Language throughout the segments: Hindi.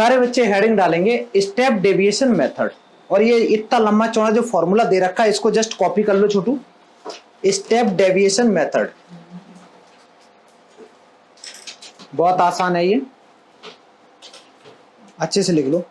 सारे बच्चे हेडिंग डालेंगे स्टेप डेविएशन मेथड, और ये इतना लंबा चौड़ा जो फॉर्मूला दे रखा है इसको जस्ट कॉपी कर लो छोटू। स्टेप डेविएशन मेथड बहुत आसान है, ये अच्छे से लिख लो।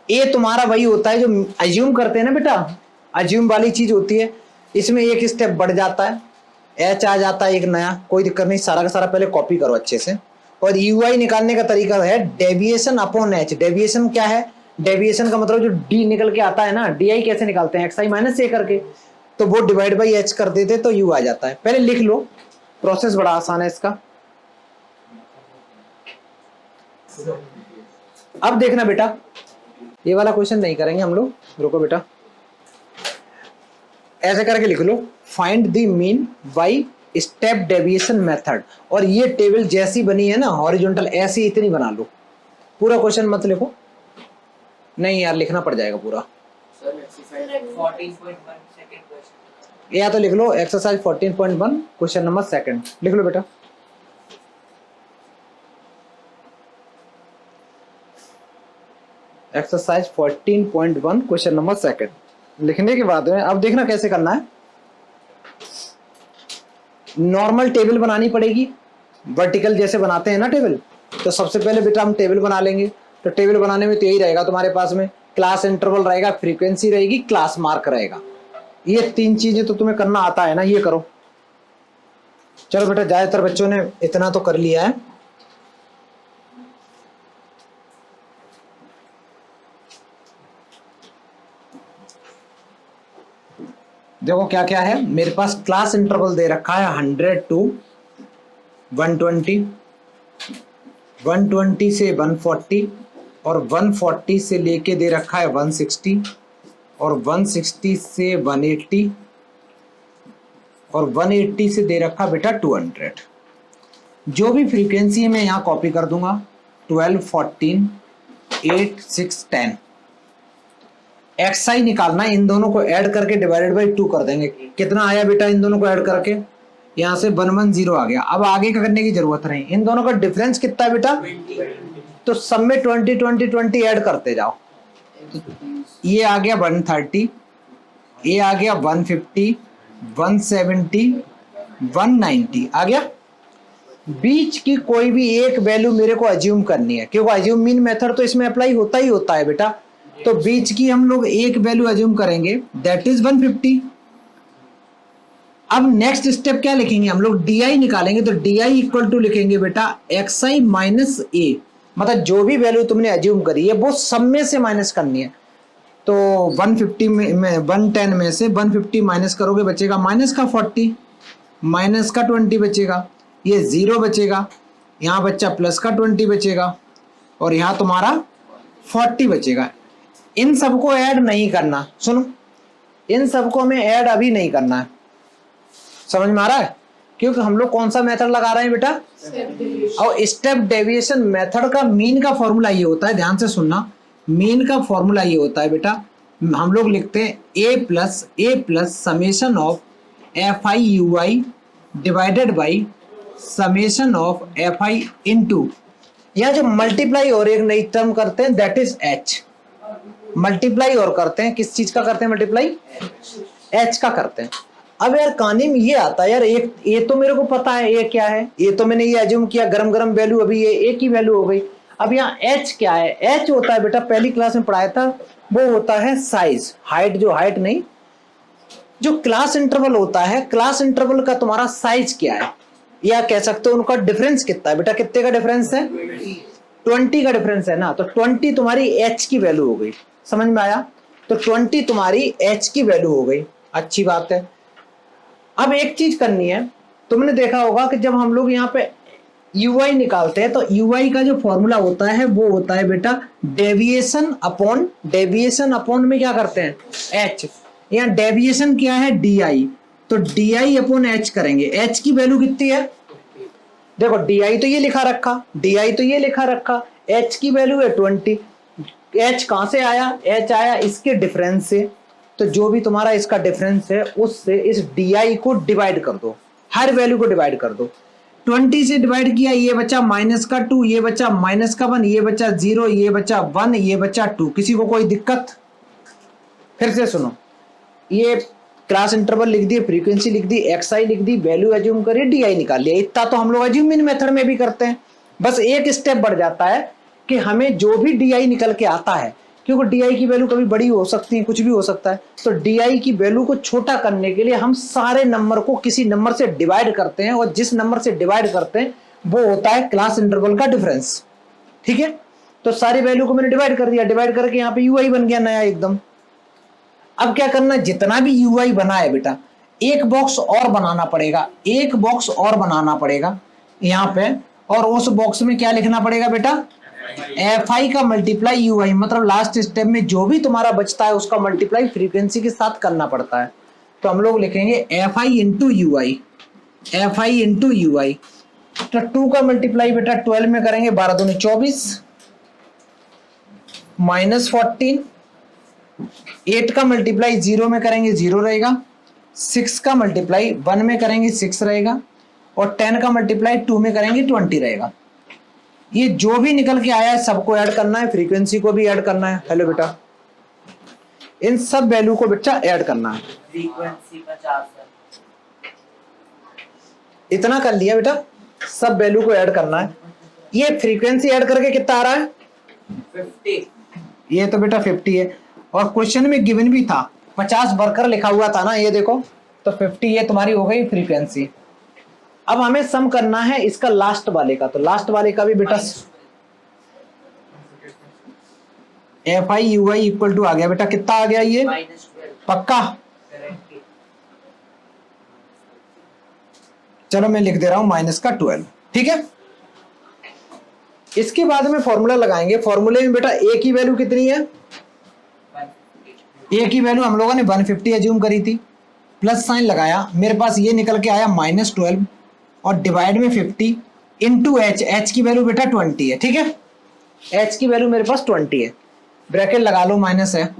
ये तुम्हारा वही होता है जो अज्यूम करते हैं ना बेटा, अज्यूम वाली चीज होती है। इसमें एक स्टेप बढ़ जाता है, एच आ जाता है एक नया, कोई दिक्कत नहीं, सारा का सारा पहले कॉपी करो अच्छे से। और यूआई निकालने का तरीका है डेविएशन अपॉन एच। डेविएशन क्या है? डेविएशन का मतलब जो डी निकल के आता है ना, डी आई कैसे निकालते हैं, एक्स आई माइनस ए करके, तो वो डिवाइड बाई एच कर देते तो यू आ जाता है। पहले लिख लो, प्रोसेस बड़ा आसान है इसका। अब देखना बेटा, ये वाला क्वेश्चन नहीं करेंगे हम लोग, रुको बेटा, ऐसे करके लिख लो, find the mean by step deviation method. और ये टेबल जैसी बनी है ना हॉरिजॉन्टल, ऐसी इतनी बना लो। पूरा क्वेश्चन मत लिखो, नहीं यार लिखना पड़ जाएगा पूरा। या तो लिख लो एक्सरसाइज 14.1 क्वेश्चन नंबर सेकंड, लिख लो बेटा। एक्सरसाइज 14.1 क्वेश्चन नंबर सेकंड लिखने के बाद में अब देखना कैसे करना है। नॉर्मल टेबल बनानी पड़ेगी, वर्टिकल जैसे बनाते हैं ना टेबल। तो सबसे पहले बेटा हम टेबल बना लेंगे। तो टेबल बनाने में तो यही रहेगा तुम्हारे पास में, क्लास इंटरवल रहेगा, फ्रीक्वेंसी रहेगी, क्लास मार्क रहेगा। ये तीन चीजें तो तुम्हें करना आता है ना, ये करो। चलो बेटा, ज्यादातर बच्चों ने इतना तो कर लिया है। देखो क्या क्या है मेरे पास, क्लास इंटरवल दे रखा है 100 to 120, 120 से 140, और 140 से लेके दे रखा है 160, और 160 से 180, और 180 से दे रखा बेटा 200। जो भी फ्रीक्वेंसी है मैं यहाँ कॉपी कर दूंगा, 12, 14, 8, 6, 10। एक्स आई निकालना है, इन दोनों को ऐड करके डिवाइडेड बाई 2 कर देंगे। कितना आया बेटा इन दोनों को ऐड करके? यहाँ से 110 आ गया। अब आगे का करने की जरूरत नहीं, इन दोनों का डिफरेंस कितना है बेटा? तो सब में 20 20 20 ऐड करते जाओ। ये आ गया 130, ये आ गया 150, 170, 190 आ गया। बीच की कोई भी एक वैल्यू मेरे को अज्यूम करनी है, क्योंकि अज्यूम मीन मेथड तो इसमें अप्लाई होता ही होता है बेटा। तो बीच की हम लोग एक वैल्यू अज्यूम करेंगे, दैट इज 150। अब नेक्स्ट स्टेप क्या लिखेंगे हम लोग? डी आई निकालेंगे। तो डी आई इक्वल टू लिखेंगे बेटा एक्स आई माइनस ए, मतलब जो भी वैल्यू तुमने अज्यूम करी है वो सब में से माइनस करनी है। तो 150 में 110 में से 150 माइनस करोगे, बचेगा माइनस का 40, माइनस का 20 बचेगा, ये 0 बचेगा, यहाँ बच्चा प्लस का 20 बचेगा, और यहाँ तुम्हारा 40 बचेगा। इन सबको ऐड नहीं करना, सुनो, इन सबको हमें ऐड अभी नहीं करना है, समझ में आ रहा है? क्योंकि हम लोग कौन सा मेथड लगा रहे हैं बेटा? और स्टेप डेविएशन मेथड का मीन का फॉर्मूला ये होता है, ध्यान से सुनना, मीन का फॉर्मूला ये होता है बेटा, हम लोग लिखते हैं A plus summation of F I U I divided by summation of F I into, यहाँ जो मल्टीप्लाई और एक नई टर्म करते हैं दैट इज एच। मल्टीप्लाई और करते हैं, किस चीज का करते हैं मल्टीप्लाई? एच का करते हैं। अब यार कहानी में ये आता है यार, एक ये तो मेरे को पता है ये क्या है, ये तो मैंने ये अज्यूम किया गरम गरम वैल्यू, अभी ये एक ही वैल्यू हो गई। अब यहाँ एच क्या है? एच होता है बेटा, पहली क्लास में पढ़ाया था, वो होता है साइज, हाइट, जो हाइट नहीं, जो क्लास इंटरवल होता है, क्लास इंटरवल का तुम्हारा साइज क्या है, या कह सकते हो उनका डिफरेंस कितना है बेटा? कितने का डिफरेंस है? 20 का डिफरेंस है ना। तो 20 तुम्हारी एच की वैल्यू हो गई, समझ में आया? तो 20 तुम्हारी एच की वैल्यू हो गई, अच्छी बात है। अब एक चीज करनी है, तुमने देखा होगा कि जब हम लोग यहाँ पे यूआई निकालते हैं तो यूआई का जो फॉर्मूला होता है वो होता है बेटा डेविएशन अपॉन, डेविएशन अपॉन में क्या करते हैं? एच। यहाँ डेविएशन क्या है? डी आई, तो डी आई अपॉन एच करेंगे। एच की वैल्यू कितनी है? देखो डी आई तो ये लिखा रखा, डी आई तो ये लिखा रखा, एच की वैल्यू है 20। एच कहां से आया? एच आया इसके डिफरेंस से। तो जो भी तुम्हारा इसका डिफरेंस है उससे इस डी आई को डिवाइड कर दो, हर वैल्यू को डिवाइड कर दो। 20 से डिवाइड किया, ये बचा माइनस का 2, ये बचा माइनस का 1, ये बचा 0, ये बचा 1, ये बचा 2। किसी को कोई दिक्कत? फिर से सुनो, ये क्लास इंटरवल लिख दिए, फ्रीक्वेंसी लिख दी, एक्सआई लिख दी, वैल्यू एज्यूम करी, डीआई निकाल लिया। इतना तो हम लोग एज्यूमिंग मेथड में भी करते हैं। बस एक स्टेप बढ़ जाता है कि हमें जो भी डीआई निकल के आता है, क्योंकि डीआई की वैल्यू कभी बड़ी हो सकती है, कुछ भी हो सकता है, तो डीआई की वैल्यू को छोटा करने के लिए हम सारे नंबर को किसी नंबर से डिवाइड करते हैं, और जिस नंबर से डिवाइड करते हैं वो होता है क्लास इंटरवल का डिफरेंस। ठीक है, तो सारी वैल्यू को मैंने डिवाइड कर दिया, डिवाइड करके यहाँ पे यूआई बन गया नया एकदम। अब क्या करना, जितना भी यूआई बना है बेटा, एक बॉक्स और बनाना पड़ेगा, एक बॉक्स और बनाना पड़ेगा यहाँ पे, और उस बॉक्स में क्या लिखना पड़ेगा बेटा, एफ आई का मल्टीप्लाई यू आई, मतलब लास्ट स्टेप में जो भी तुम्हारा बचता है उसका मल्टीप्लाई फ्रीक्वेंसी के साथ करना पड़ता है। तो हम लोग लिखेंगे F I into U I, F I into U I. तो 2 का मल्टीप्लाई बेटा 12 में करेंगे, 12 दूनी 24 माइनस 14, 8 का मल्टीप्लाई 0 में करेंगे 0 रहेगा, 6 का मल्टीप्लाई 1 में करेंगे 6 रहेगा, और 10 का मल्टीप्लाई 2 में करेंगे 20 रहेगा। ये जो भी निकल के आया है सबको ऐड करना है, फ्रीक्वेंसी को भी ऐड करना है। हेलो बेटा, इन सब वैल्यू को बच्चा ऐड करना है। फ्रीक्वेंसी 50 है, इतना कर लिया बेटा, सब वैल्यू को ऐड करना है। ये फ्रीक्वेंसी ऐड करके कितना आ रहा है, 50। ये तो बेटा 50 है, और क्वेश्चन में गिवन भी था 50 वर्कर लिखा हुआ था ना, ये देखो, तो 50 ये तुम्हारी हो गई फ्रीक्वेंसी। अब हमें सम करना है इसका लास्ट वाले का, तो लास्ट वाले का भी बेटा F I U I equal to आ गया बेटा, कितना आ गया ये, -12 पक्का? करेक्ट। चलो मैं लिख दे रहा हूं माइनस का 12, ठीक है। इसके बाद में फॉर्मूला लगाएंगे, फॉर्मूले में बेटा ए की वैल्यू कितनी है, ए की वैल्यू हम लोगों ने 150 एज्यूम करी थी, प्लस साइन लगाया, मेरे पास ये निकल के आया -12, और डिवाइड में 50 इंटू एच, एच की वैल्यू बेटा 20 है, ठीक है, एच की वैल्यू मेरे पास 20 है, ब्रैकेट लगा लो, माइनस है।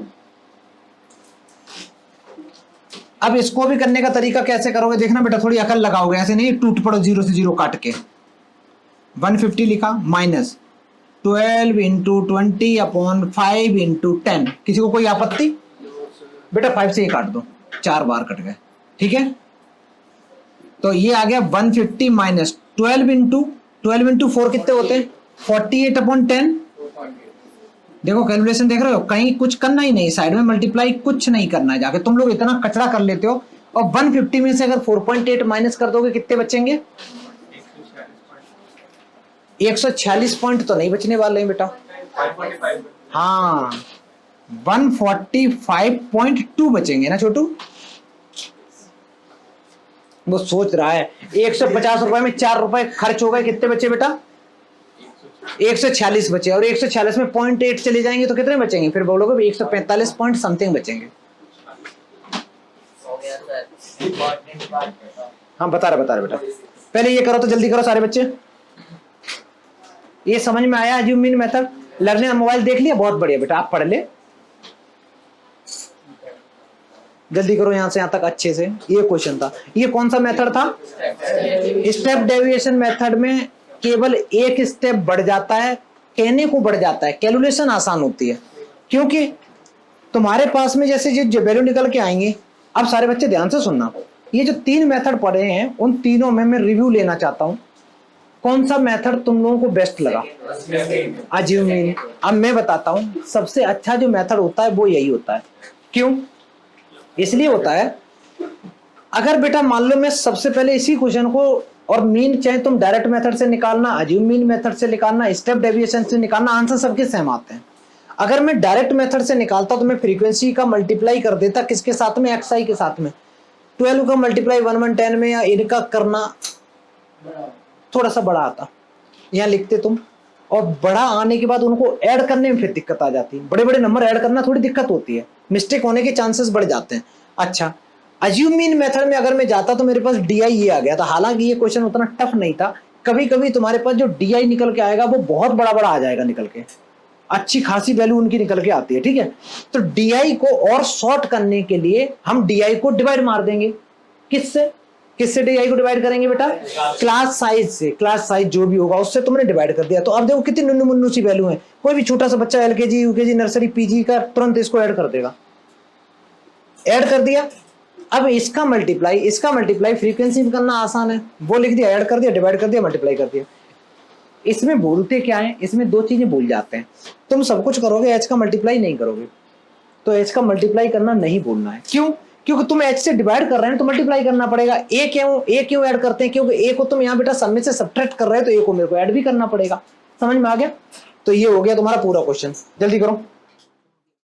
अब इसको भी करने का तरीका कैसे करोगे देखना बेटा, थोड़ी अकल लगाओगे, ऐसे नहीं टूट पड़ो 0 से 0 काट के। 150 लिखा, माइनस 12 इंटू 20 अपॉन 5 इंटू 10, किसी को कोई आपत्ति? बेटा 5 से ही काट दो, 4 बार कट गए, ठीक है। तो ये आ गया 150 माइनस 12 इंटू 4 कितने होते हैं, 48 अपॉन 10। देखो कैलकुलेशन देख रहे हो, कहीं कुछ करना ही नहीं, साइड में मल्टीप्लाई कुछ नहीं करना है, जाके तुम लोग इतना कचरा कर लेते हो। और 150 में से अगर 4.8 माइनस कर दोगे कितने बचेंगे, 146 पॉइंट तो नहीं बचने वाले हैं बेटा, हाँ 145.2 बचेंगे ना छोटू। वो सोच रहा है 150 रुपए में 4 रुपए खर्च हो गए, कितने बचे बेटा, 146 बचे, और 146 में 0.8 चले जाएंगे तो कितने बचेंगे, फिर बोलोगे 145 पॉइंट समथिंग बचेंगे। हो गया सर, इंपॉर्टेंट बात है। हाँ बता रहे बेटा, पहले ये करो तो जल्दी करो सारे बच्चे। ये समझ में आया एज्यूमिंग मेथड, लर्निंग मोबाइल देख लिया, बहुत बढ़िया बेटा, आप पढ़ ले, जल्दी करो यहां से यहां तक अच्छे से। ये क्वेश्चन था, ये कौन सा मेथड था, स्टेप डेविएशन मेथड में केवल एक स्टेप बढ़ जाता है, कहने को बढ़ जाता है, कैलकुलेशन आसान होती है, क्योंकि तुम्हारे पास में जैसे जो वैल्यू निकल के आएंगे। अब सारे बच्चे ध्यान से सुनना, ये जो 3 मेथड पढ़े हैं उन तीनों में मैं रिव्यू लेना चाहता हूं, कौन सा मेथड तुम लोगों को बेस्ट लगा, एज्यूमिंग। अब मैं बताता हूं, सबसे अच्छा जो मेथड होता है वो यही होता है। क्यों, इसलिए होता है, अगर बेटा मान लो मैं सबसे पहले इसी क्वेश्चन को, और मीन चाहे तुम डायरेक्ट मेथड से निकालना, एज्यूमिंग मेथड से निकालना, स्टेप डेविएशन से निकालना, आंसर सबके सेम आते हैं। अगर मैं डायरेक्ट मेथड से निकालता तो मैं फ्रीक्वेंसी का मल्टीप्लाई कर देता, किसके साथ में, एक्सआई के साथ में, 12 का मल्टीप्लाई 110 में, या इनका करना थोड़ा सा बड़ा आता, यहाँ लिखते तुम, और बड़ा आने के बाद उनको ऐड करने में फिर दिक्कत आ जाती है, बड़े बड़े नंबर ऐड करना थोड़ी दिक्कत होती है, मिस्टेक होने के चांसेस बढ़ जाते हैं। अच्छा, एज्यूमिंग मेथड में अगर मैं जाता तो मेरे पास डीआई ये आ गया था, हालांकि ये क्वेश्चन उतना टफ नहीं था, कभी कभी तुम्हारे पास जो डीआई निकल के आएगा वो बहुत बड़ा बड़ा आ जाएगा निकल के, अच्छी खासी वैल्यू उनकी निकल के आती है, ठीक है। तो डीआई को और शॉर्ट करने के लिए हम डीआई को डिवाइड मार देंगे, किससे, किससे DI को डिवाइड करेंगे बेटा? क्लास साइज से। क्लास साइज जो भी होगा उससे तुमने डिवाइड कर दिया। तो अब देखो कितनी नुन्नू मुन्नू सी वैल्यू है, कोई भी छोटा सा बच्चा LKG UKG नर्सरी PG का तुरंत इसको ऐड कर देगा। ऐड कर दिया, अब इसका मल्टीप्लाई फ्रीक्वेंसी में करना आसान है, वो लिख दिया, ऐड कर दिया, डिवाइड कर दिया, मल्टीप्लाई कर दिया। इसमें भूलते क्या है, इसमें दो चीजें भूल जाते हैं। तुम सब कुछ करोगे, H का मल्टीप्लाई नहीं करोगे। तो H का मल्टीप्लाई करना नहीं भूलना है। क्यों? क्योंकि तुम H से डिवाइड कर रहे हैं तो मल्टीप्लाई करना पड़ेगा। A क्यों ऐड करते हैं? क्योंकि A को तुम यहाँ बेटा सब में से सब्ट्रैक्ट कर रहे हो, तो A को मेरे को ऐड भी करना पड़ेगा। समझ में आ गया? तो ये हो गया तुम्हारा पूरा क्वेश्चन। जल्दी करो।